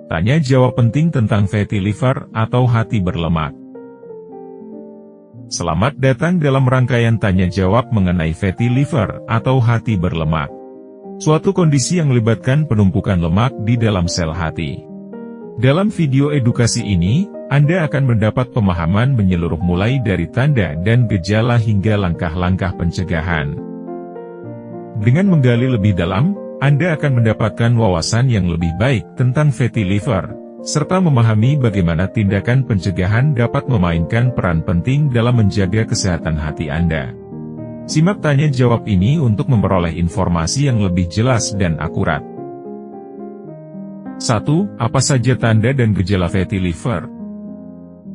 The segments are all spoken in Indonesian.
Tanya jawab penting tentang fatty liver atau hati berlemak. Selamat datang dalam rangkaian tanya jawab mengenai fatty liver atau hati berlemak. Suatu kondisi yang melibatkan penumpukan lemak di dalam sel hati. Dalam video edukasi ini, Anda akan mendapat pemahaman menyeluruh mulai dari tanda dan gejala hingga langkah-langkah pencegahan. Dengan menggali lebih dalam, Anda akan mendapatkan wawasan yang lebih baik tentang fatty liver, serta memahami bagaimana tindakan pencegahan dapat memainkan peran penting dalam menjaga kesehatan hati Anda. Simak tanya jawab ini untuk memperoleh informasi yang lebih jelas dan akurat. 1. Apa saja tanda dan gejala fatty liver?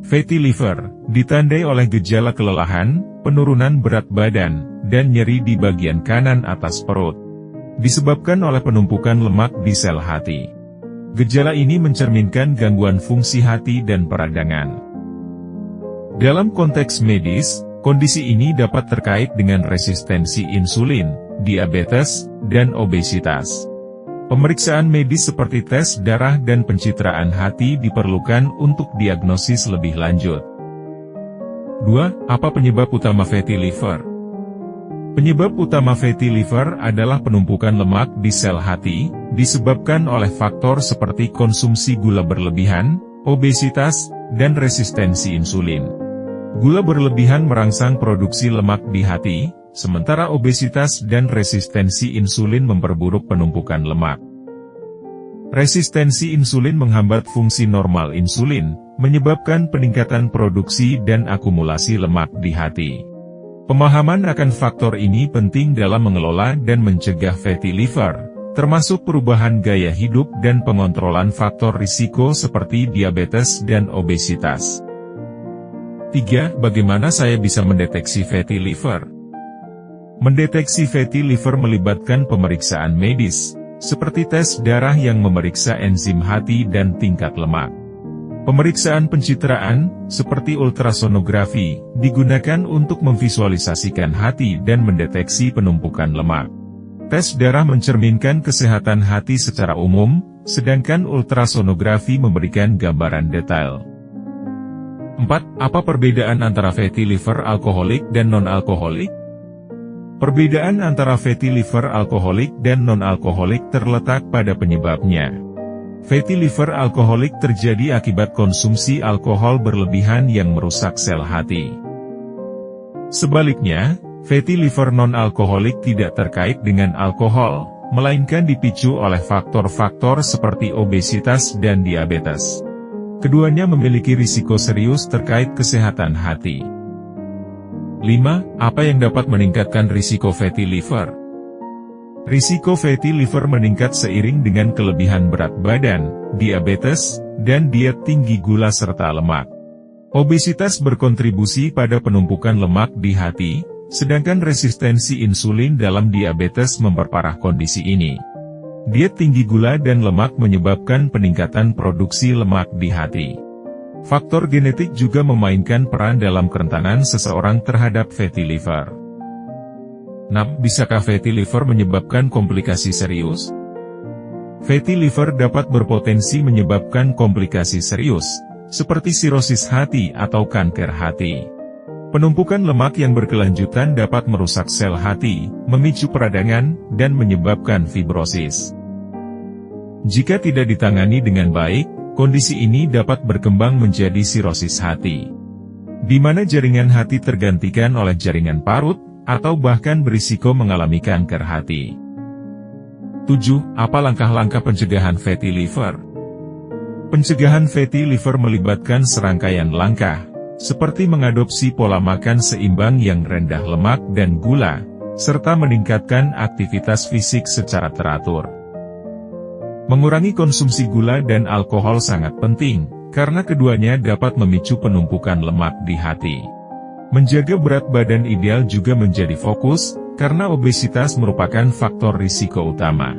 Fatty liver ditandai oleh gejala kelelahan, penurunan berat badan, dan nyeri di bagian kanan atas perut. Disebabkan oleh penumpukan lemak di sel hati. Gejala ini mencerminkan gangguan fungsi hati dan peradangan. Dalam konteks medis, kondisi ini dapat terkait dengan resistensi insulin, diabetes, dan obesitas. Pemeriksaan medis seperti tes darah dan pencitraan hati diperlukan untuk diagnosis lebih lanjut. 2. Apa penyebab utama fatty liver? Penyebab utama fatty liver adalah penumpukan lemak di sel hati, disebabkan oleh faktor seperti konsumsi gula berlebihan, obesitas, dan resistensi insulin. Gula berlebihan merangsang produksi lemak di hati, sementara obesitas dan resistensi insulin memperburuk penumpukan lemak. Resistensi insulin menghambat fungsi normal insulin, menyebabkan peningkatan produksi dan akumulasi lemak di hati. Pemahaman akan faktor ini penting dalam mengelola dan mencegah fatty liver, termasuk perubahan gaya hidup dan pengontrolan faktor risiko seperti diabetes dan obesitas. 3. Bagaimana saya bisa mendeteksi fatty liver? Mendeteksi fatty liver melibatkan pemeriksaan medis, seperti tes darah yang memeriksa enzim hati dan tingkat lemak. Pemeriksaan pencitraan, seperti ultrasonografi, digunakan untuk memvisualisasikan hati dan mendeteksi penumpukan lemak. Tes darah mencerminkan kesehatan hati secara umum, sedangkan ultrasonografi memberikan gambaran detail. 4. Apa perbedaan antara fatty liver alkoholik dan non-alkoholik? Perbedaan antara fatty liver alkoholik dan non-alkoholik terletak pada penyebabnya. Fatty liver alkoholik terjadi akibat konsumsi alkohol berlebihan yang merusak sel hati. Sebaliknya, fatty liver non-alkoholik tidak terkait dengan alkohol, melainkan dipicu oleh faktor-faktor seperti obesitas dan diabetes. Keduanya memiliki risiko serius terkait kesehatan hati. 5. Apa yang dapat meningkatkan risiko fatty liver? Risiko fatty liver meningkat seiring dengan kelebihan berat badan, diabetes, dan diet tinggi gula serta lemak. Obesitas berkontribusi pada penumpukan lemak di hati, sedangkan resistensi insulin dalam diabetes memperparah kondisi ini. Diet tinggi gula dan lemak menyebabkan peningkatan produksi lemak di hati. Faktor genetik juga memainkan peran dalam kerentanan seseorang terhadap fatty liver. 6. Bisakah fatty liver menyebabkan komplikasi serius? Fatty liver dapat berpotensi menyebabkan komplikasi serius, seperti sirosis hati atau kanker hati. Penumpukan lemak yang berkelanjutan dapat merusak sel hati, memicu peradangan, dan menyebabkan fibrosis. Jika tidak ditangani dengan baik, kondisi ini dapat berkembang menjadi sirosis hati, di mana jaringan hati tergantikan oleh jaringan parut, atau bahkan berisiko mengalami kanker hati. 7. Apa langkah-langkah pencegahan fatty liver? Pencegahan fatty liver melibatkan serangkaian langkah, seperti mengadopsi pola makan seimbang yang rendah lemak dan gula, serta meningkatkan aktivitas fisik secara teratur. Mengurangi konsumsi gula dan alkohol sangat penting, karena keduanya dapat memicu penumpukan lemak di hati. Menjaga berat badan ideal juga menjadi fokus, karena obesitas merupakan faktor risiko utama.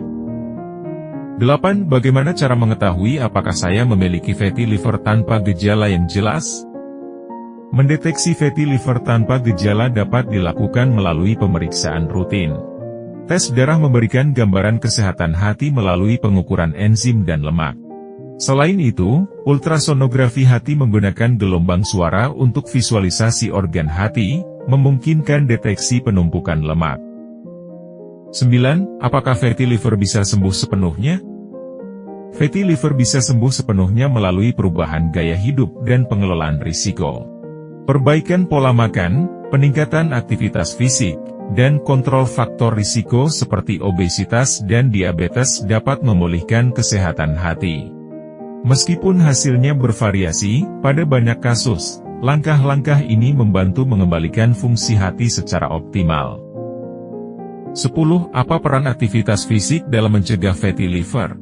8. Bagaimana cara mengetahui apakah saya memiliki fatty liver tanpa gejala yang jelas? Mendeteksi fatty liver tanpa gejala dapat dilakukan melalui pemeriksaan rutin. Tes darah memberikan gambaran kesehatan hati melalui pengukuran enzim dan lemak. Selain itu, ultrasonografi hati menggunakan gelombang suara untuk visualisasi organ hati, memungkinkan deteksi penumpukan lemak. 9. Apakah fatty liver bisa sembuh sepenuhnya? Fatty liver bisa sembuh sepenuhnya melalui perubahan gaya hidup dan pengelolaan risiko. Perbaikan pola makan, peningkatan aktivitas fisik, dan kontrol faktor risiko seperti obesitas dan diabetes dapat memulihkan kesehatan hati. Meskipun hasilnya bervariasi, pada banyak kasus, langkah-langkah ini membantu mengembalikan fungsi hati secara optimal. 10. Apa peran aktivitas fisik dalam mencegah fatty liver?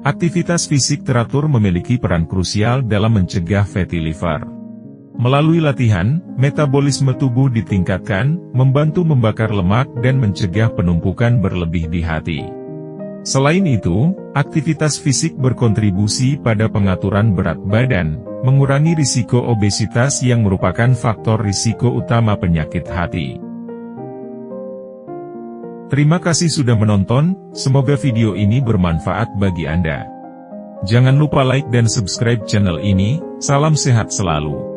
Aktivitas fisik teratur memiliki peran krusial dalam mencegah fatty liver. Melalui latihan, metabolisme tubuh ditingkatkan, membantu membakar lemak dan mencegah penumpukan berlebih di hati. Selain itu, aktivitas fisik berkontribusi pada pengaturan berat badan, mengurangi risiko obesitas yang merupakan faktor risiko utama penyakit hati. Terima kasih sudah menonton, semoga video ini bermanfaat bagi Anda. Jangan lupa like dan subscribe channel ini, salam sehat selalu.